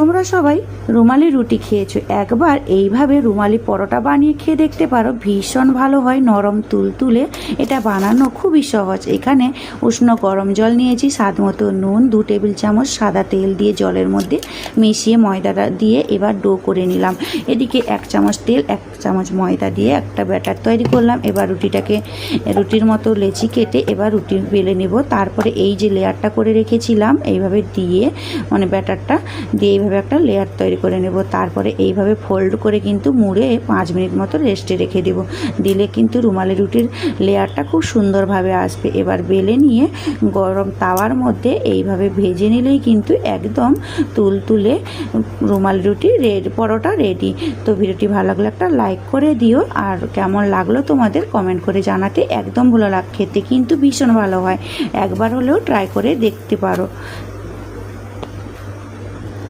তোমরা সবাই রুমালি রুটি খেয়েছো, একবার এইভাবে রুমালি পরোটা বানিয়ে খেয়ে দেখতে পারো। ভীষণ ভালো হয়, নরম তুলতুলে। এটা বানানো খুবই সহজ। এখানে উষ্ণ গরম জল নিয়েছি, স্বাদ মতো নুন, 2 টেবিল চামচ সাদা তেল দিয়ে জলের মধ্যে মিশিয়ে ময়দাটা দিয়ে এবার ডো করে নিলাম। এদিকে 1 চামচ তেল 1 চামচ ময়দা দিয়ে একটা ব্যাটার তৈরি করলাম। এবার রুটির মতো লেচি কেটে এবার রুটি বেলে নেব। তারপরে এই যে লেয়ারটা করে রেখেছিলাম এইভাবে দিয়ে ব্যাটারটা দিয়ে এইভাবে একটা লেয়ার তৈরি করে নেব। তারপরে এইভাবে ফোল্ড করে কিন্তু মুড়ে 5 মিনিট মতো রেস্টে রেখে দেব। দিলে কিন্তু রুমালি রুটির লেয়ারটা খুব সুন্দরভাবে আসবে। এবার বেলে নিয়ে গরম তাওয়ার মধ্যে এইভাবে ভেজে নিলেই কিন্তু একদম তুলতুলে রুমালি রুটি পরোটা রেডি। তো ভিডিওটি ভালো লাগলে একটা লাইক করে দিও, আর কেমন লাগলো তোমাদের কমেন্ট করে জানাতে একদম ভুলো না। খেতে কিন্তু ভীষণ ভালো হয়, একবার হলেও ট্রাই করে দেখতে পারো।